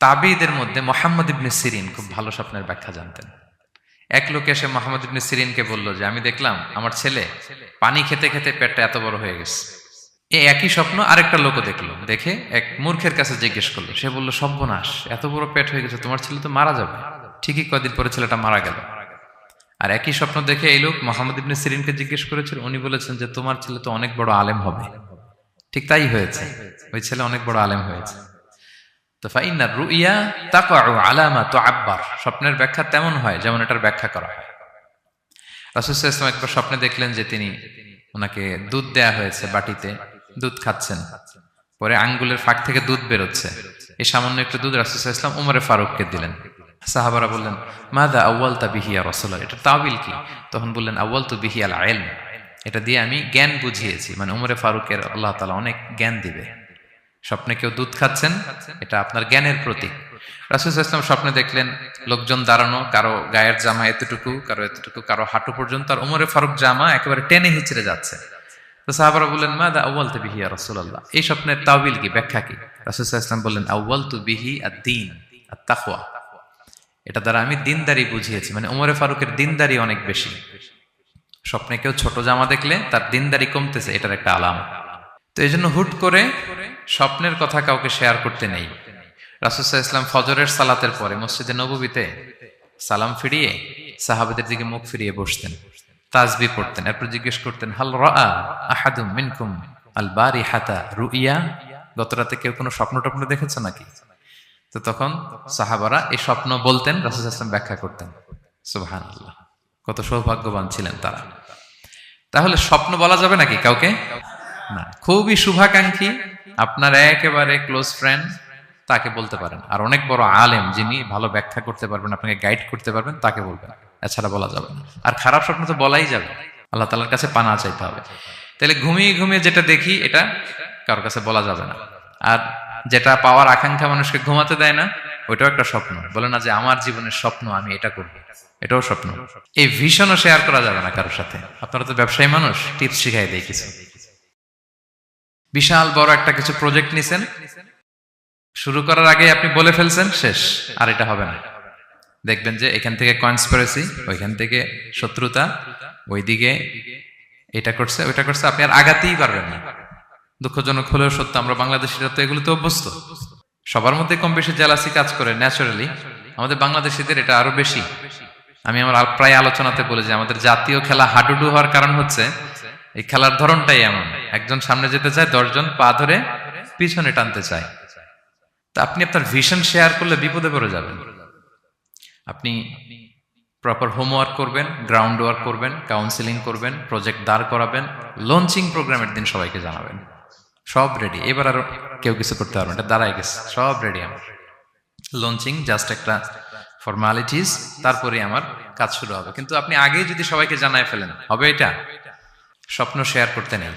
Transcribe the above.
তাবিঈদের মধ্যে মুহাম্মদ ইবনে সিরিন খুব ভালো স্বপ্নের ব্যাখ্যা জানতেন। এক লোক এসে মুহাম্মদ ইবনে সিরিনকে বলল যে আমি দেখলাম আমার ছেলে পানি খেতে খেতে পেটটা এত বড় হয়ে গেছে। এই একই স্বপ্ন আরেকটা লোকও দেখলো, দেখে এক মূর্খের কাছে জিজ্ঞেস করলো। সে বলল, সর্বনাশ, এত বড় পেট হয়ে গেছে, তোমার ছেলে তো মারা যাবে। ঠিকই কয়েকদিন পরে ছেলেটা মারা গেল। আর একই স্বপ্ন দেখে এই লোক মুহাম্মদ ইবনে সিরিনকে জিজ্ঞেস করেছিল, উনি বলেছেন যে তোমার ছেলে তো অনেক বড় আলেম হবে। ঠিক তাই হয়েছে, ওই ছেলে অনেক বড় আলেম হয়েছে। তো ফাইন্না রুইয়া তাকাউ আলা মা তুআব্বার, স্বপ্নের ব্যাখ্যা তেমন হয় যেমন এটার ব্যাখ্যা করা হয়। রাসূল সাল্লাল্লাহু আলাইহি ওয়াসাল্লাম একবার স্বপ্নে দেখলেন যে তিনি ওনাকে দুধ দেয়া হয়েছে, বাটিতে দুধ খাচ্ছেন, পরে আঙ্গুলের ফাঁক থেকে দুধ বেরোচ্ছে। এই সামান্য একটু দুধ রাসূল সাল্লাল্লাহু আলাইহি ওয়াসাল্লাম উমরে ফারুককে দিলেন। সাহাবারা বললেন, মাযা আউয়ালতা বিহি ইয়া রাসূলুল্লাহ, এটা তাওয়িল কি? তখন বললেন, আউয়ালতু বিহি আল ইলম, এটা দিয়ে আমি জ্ঞান বুঝিয়েছি, মানে উমরে ফারুকের আল্লাহ তাআলা অনেক জ্ঞান দিবে। স্বপ্নে কেউ দুধ খাচ্ছেন, এটা আপনার জ্ঞানের প্রতীক। রাসূল সাল্লাল্লাহু আলাইহি ওয়াসাল্লাম স্বপ্নে দেখলেন লোকজন দাঁড়ানো, কারো গায়ের জামা এতটুকু, কারো এতটুকু, কারো হাঁটু পর্যন্ত, আর উমরে ফারুক জামা একেবারে টেনে হিচড়ে যাচ্ছে। তো সাহাবারা বললেন, মাযা আউয়ালতু বিহি ইয়া রাসূলুল্লাহ, এই স্বপ্নের তাওয়িল কি, ব্যাখ্যা কি? রাসূল সাল্লাল্লাহু আলাইহি ওয়াসাল্লাম বললেন, আউয়ালতু বিহি আদ-দীন আত-তাকওয়া, এটা দ্বারা আমি দিনদারি বুঝিয়েছি, মানে উমরে ফারুকের দিনদারি অনেক বেশি। স্বপ্নে কেউ ছোট জামা দেখলে তার দিনদারি কমতেছে, এটার একটা আলামত। তো এই জন্য হুট করে স্বপ্নের কথা কাউকে শেয়ার করতে নেই। রাসূল সাল্লাল্লাহু আলাইহি ওয়াসাল্লাম ফজরের সালাতের পরে মসজিদে নববীতে সালাম ফিরিয়ে সাহাবাদের দিকে মুখ ফিরিয়ে বসতেন, তাসবিহ পড়তেন, এরপর জিজ্ঞেস করতেন, হাল রাআ আহাদুম মিনকুম আল বারিহাতা রুইয়া, গত রাতে কেউ কোনো স্বপ্ন টপ্ন দেখেছে নাকি? তো তখন সাহাবারা এই স্বপ্ন বলতেন, রাসূল সাল্লাল্লাহু আলাইহি ওয়াসাল্লাম ব্যাখ্যা করতেন। সুবহানাল্লাহ, কত সৌভাগ্যবান ছিলেন তারা। তাহলে স্বপ্ন বলা যাবে নাকি কাউকে? না। খুবই শুভাকাঙ্ক্ষী, আপনার একেবারে ক্লোজ ফ্রেন্ড, তাকে বলতে পারেন। আর অনেক বড় আলেম যিনি ভালো ব্যাখ্যা করতে পারবেন, আপনাকে গাইড করতে পারবেন, তাকে বলবেন, এছাড়া বলা যাবে না। আর খারাপ স্বপ্ন তো বলাই যাবে, আল্লাহ তাআলার কাছে পানা চাইতে হবে। তাহলে ঘুমিয়ে ঘুমিয়ে যেটা দেখি এটা কারোর কাছে বলা যাবে না। আর যেটা পাওয়ার আকাঙ্ক্ষা মানুষকে ঘুমাতে দেয় না, ওইটাও একটা স্বপ্ন। বলে না যে আমার জীবনের স্বপ্ন আমি এটা করব, এটাও স্বপ্ন। এই ভিশনও শেয়ার করা যাবে না কারোর সাথে। আপনারা তো ব্যবসায়ী মানুষ, টিপস শিখাই দেয় কিছু। বিশাল বড় একটা কিছু প্রজেক্ট নিছেন, শুরু করার আগে আপনি বলে ফেলছেন, শেষ, আর এটা হবে না। দেখবেন যে এখান থেকে কনস্পিরেসি, ওইখান থেকে শত্রুতা, ওইদিকে এটা করছে ওইটা করছে, আপনি আর আগাতেই পারবেন না। দুঃখজনক হলেও সত্য, আমরা বাংলাদেশিরা তো এগুলোতে অভ্যস্ত। সবার মধ্যে কম বেশি জেলাসি কাজ করে ন্যাচারালি, আমাদের বাংলাদেশিদের এটা আরো বেশি। আমি আমার প্রায় আলোচনাতে বলি যে আমাদের জাতীয় খেলা হাডুডু হওয়ার কারণ হচ্ছে এই খেলার ধরনটাই এমন, একজন সামনে যেতে চায়, 10 জন পা ধরে পিছনে টানতে চায়। তা আপনি আপনার ভিশন শেয়ার করলে বিপদে পড়ে যাবেন। আপনি প্রপার হোমওয়ার্ক করবেন, গ্রাউন্ড ওয়ার্ক করবেন, কাউন্সিলিং করবেন, প্রজেক্ট দাঁড় করাবেন, লঞ্চিং প্রোগ্রামের দিন সবাইকে জানাবেন, সব রেডি। এবার আর কেউ কিছু করতে পারবেন, এটা দাঁড়ায় গেছে, সব রেডি আমার। লঞ্চিং জাস্ট একটা ফর্মালিটিস, তারপরে আমার কাজ শুরু হবে। কিন্তু আপনি আগেই যদি সবাইকে জানায় ফেলেন, হবে এটা? স্বপ্ন শেয়ার করতে নেই।